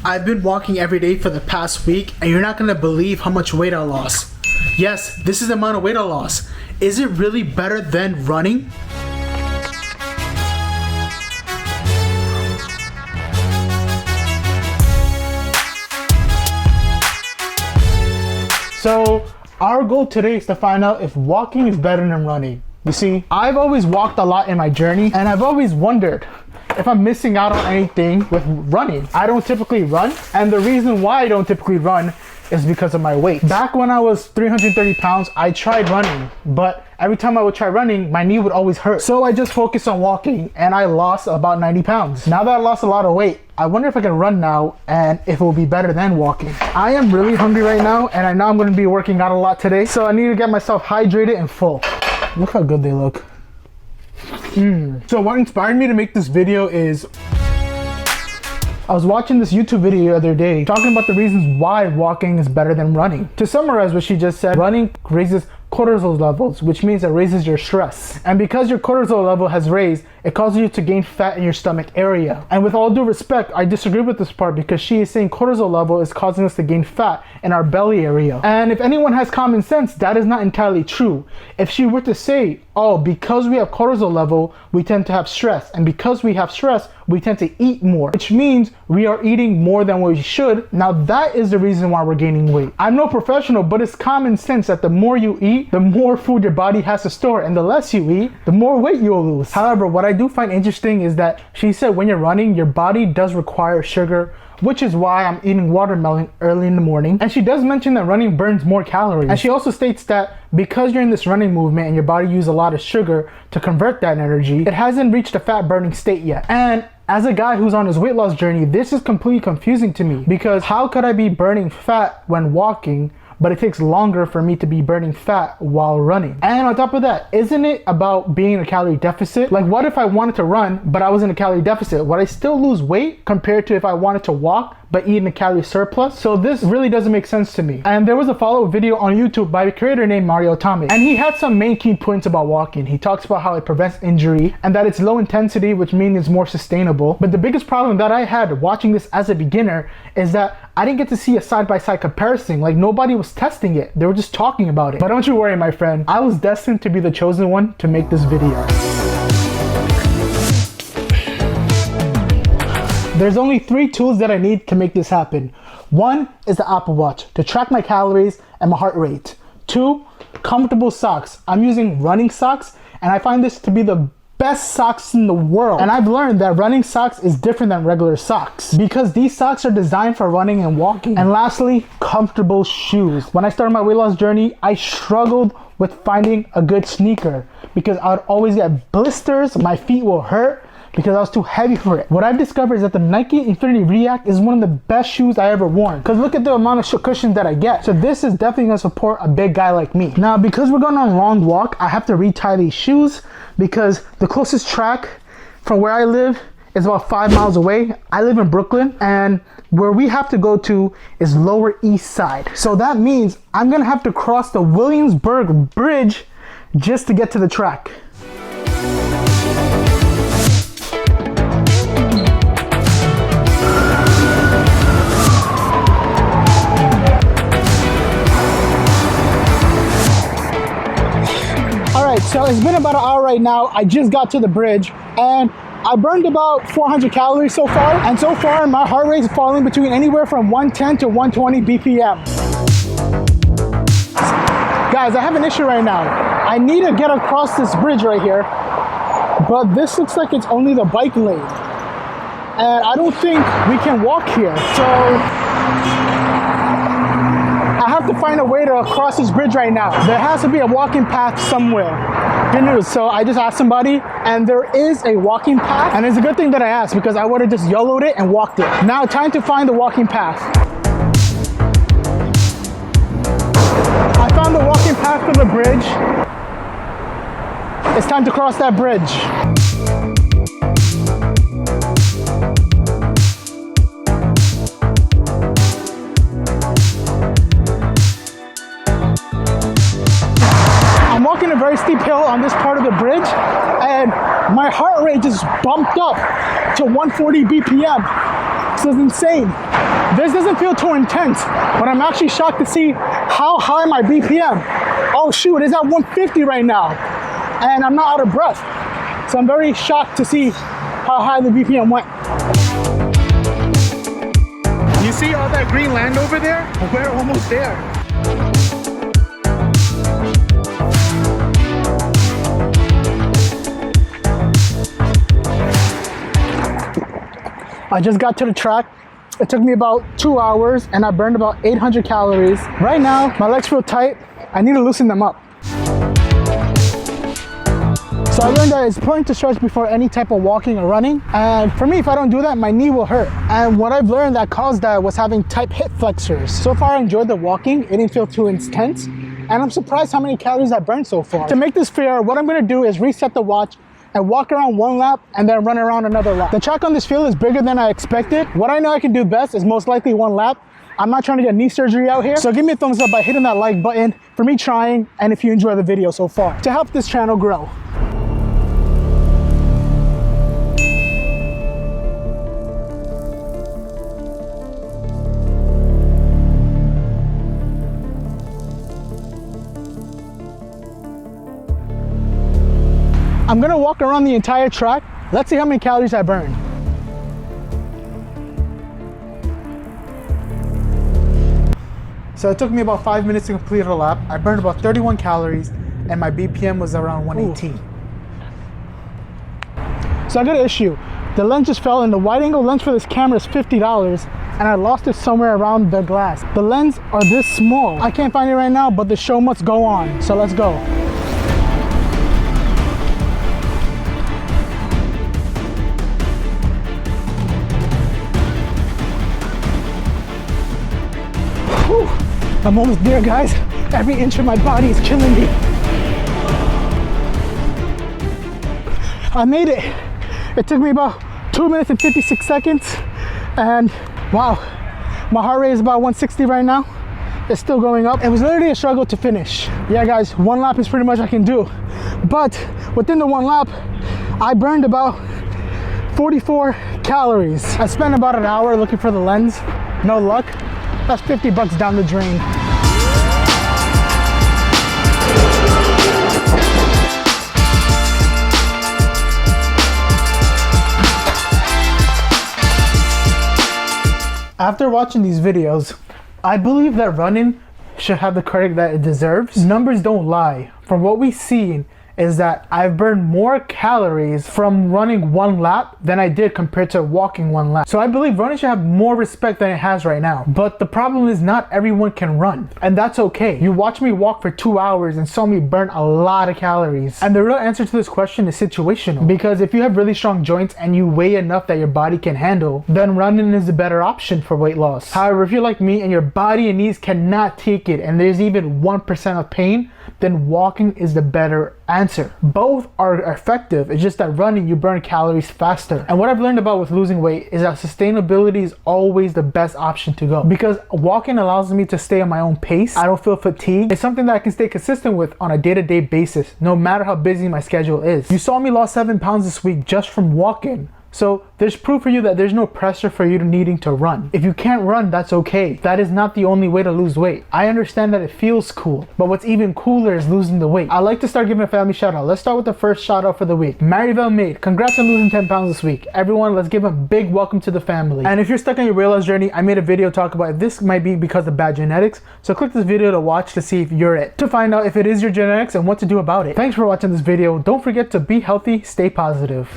I've been walking every day for the past week, and you're not gonna believe how much weight I lost. Yes, this is the amount of weight I lost. Is it really better than running? So, our goal today is to find out if walking is better than running. You see, I've always walked a lot in my journey, and I've always wondered if I'm missing out on anything with running. I don't typically run, and the reason why I don't typically run is because of my weight. Back when I was 330 pounds, I tried running, but every time I would try running, my knee would always hurt. So I just focused on walking, and I lost about 90 pounds. Now that I lost a lot of weight, I wonder if I can run now and if it will be better than walking. I am really hungry right now, and I know I'm gonna be working out a lot today, so I need to get myself hydrated and full. Look how good they look. So what inspired me to make this video is I was watching this YouTube video the other day talking about the reasons why walking is better than running. To summarize what she just said, running raises cortisol levels, which means it raises your stress. And because your cortisol level has raised, it causes you to gain fat in your stomach area. And with all due respect, I disagree with this part because she is saying cortisol level is causing us to gain fat in our belly area. And if anyone has common sense, that is not entirely true. If she were to say, oh, because we have cortisol level, we tend to have stress. And because we have stress, we tend to eat more, which means we are eating more than we should. Now that is the reason why we're gaining weight. I'm no professional, but it's common sense that the more you eat, the more food your body has to store, and the less you eat, the more weight you'll lose. However, what I do find interesting is that she said when you're running, your body does require sugar, which is why I'm eating watermelon early in the morning. And she does mention that running burns more calories. And she also states that because you're in this running movement and your body uses a lot of sugar to convert that energy, it hasn't reached a fat burning state yet. And as a guy who's on his weight loss journey, this is completely confusing to me, because how could I be burning fat when walking, but it takes longer for me to be burning fat while running? And on top of that, isn't it about being in a calorie deficit? Like, what if I wanted to run, but I was in a calorie deficit? Would I still lose weight compared to if I wanted to walk, but eat in a calorie surplus? So this really doesn't make sense to me. And there was a follow-up video on YouTube by a creator named Mario Tomic, and he had some main key points about walking. He talks about how it prevents injury and that it's low intensity, which means it's more sustainable. But the biggest problem that I had watching this as a beginner is that I didn't get to see a side-by-side comparison. Like, nobody was testing it. They were just talking about it. But don't you worry, my friend. I was destined to be the chosen one to make this video. There's only 3 tools that I need to make this happen. 1 is the Apple Watch to track my calories and my heart rate. 2, comfortable socks. I'm using running socks, and I find this to be the best socks in the world. And I've learned that running socks is different than regular socks because these socks are designed for running and walking. And lastly, comfortable shoes. When I started my weight loss journey, I struggled with finding a good sneaker because I would always get blisters, my feet will hurt, because I was too heavy for it. What I've discovered is that the Nike Infinity React is one of the best shoes I ever worn, because look at the amount of cushion that I get. So this is definitely gonna support a big guy like me. Now, because we're going on a long walk, I have to retie these shoes because the closest track from where I live is about 5 miles away. I live in Brooklyn, and where we have to go to is Lower East Side. So that means I'm gonna have to cross the Williamsburg Bridge just to get to the track. So it's been about an hour right now. I just got to the bridge and I burned about 400 calories so far. And so far my heart rate is falling between anywhere from 110 to 120 BPM. Guys, I have an issue right now. I need to get across this bridge right here, but this looks like it's only the bike lane. And I don't think we can walk here. So I have to find a way to cross this bridge right now. There has to be a walking path somewhere. Good news. So I just asked somebody, and there is a walking path. And it's a good thing that I asked because I would have just YOLO'd it and walked it. Now, time to find the walking path. I found the walking path for the bridge. It's time to cross that bridge. I'm walking a very steep hill on this part of the bridge, and my heart rate just bumped up to 140 BPM. This is insane. This doesn't feel too intense, but I'm actually shocked to see how high my BPM. Oh shoot, it's at 150 right now, and I'm not out of breath. So I'm very shocked to see how high the BPM went. You see all that green land over there? We're almost there. I just got to the track. It took me about 2 hours and I burned about 800 calories. Right now, my legs feel tight. I need to loosen them up. So I learned that it's important to stretch before any type of walking or running. And for me, if I don't do that, my knee will hurt. And what I've learned that caused that was having tight hip flexors. So far, I enjoyed the walking. It didn't feel too intense. And I'm surprised how many calories I burned so far. To make this fair, what I'm gonna do is reset the watch and walk around one lap and then run around another lap. The track on this field is bigger than I expected. What I know I can do best is most likely one lap. I'm not trying to get knee surgery out here. So give me a thumbs up by hitting that like button for me trying and if you enjoy the video so far to help this channel grow. I'm gonna walk around the entire track. Let's see how many calories I burned. So it took me about 5 minutes to complete a lap. I burned about 31 calories and my BPM was around 118. Ooh. So I got an issue. The lens just fell and the wide angle lens for this camera is $50 and I lost it somewhere around the glass. The lens are this small. I can't find it right now, but the show must go on. So let's go. I'm almost there, guys. Every inch of my body is killing me. I made it. It took me about 2 minutes and 56 seconds. And wow, my heart rate is about 160 right now. It's still going up. It was literally a struggle to finish. Yeah, guys, one lap is pretty much I can do. But within the one lap, I burned about 44 calories. I spent about an hour looking for the lens. No luck. That's $50 down the drain. After watching these videos, I believe that running should have the credit that it deserves. Numbers don't lie. From what we've seen is that I've burned more calories from running one lap than I did compared to walking one lap. So I believe running should have more respect than it has right now. But the problem is not everyone can run, and that's okay. You watch me walk for 2 hours and saw me burn a lot of calories. And the real answer to this question is situational. Because if you have really strong joints and you weigh enough that your body can handle, then running is a better option for weight loss. However, if you're like me and your body and knees cannot take it and there's even 1% of pain, then walking is the better answer. Both are effective. It's just that running, you burn calories faster. And what I've learned about with losing weight is that sustainability is always the best option to go, because walking allows me to stay on my own pace. I don't feel fatigued. It's something that I can stay consistent with on a day-to-day basis, no matter how busy my schedule is. You saw me lost 7 pounds this week just from walking. So there's proof for you that there's no pressure for you to needing to run. If you can't run, that's okay. That is not the only way to lose weight. I understand that it feels cool, but what's even cooler is losing the weight. I like to start giving a family shout out. Let's start with the first shout out for the week. Marivelle Maid, congrats on losing 10 pounds this week. Everyone, let's give a big welcome to the family. And if you're stuck on your weight loss journey, I made a video talk about if this might be because of bad genetics. So click this video to watch to see if you're it, to find out if it is your genetics and what to do about it. Thanks for watching this video. Don't forget to be healthy, stay positive.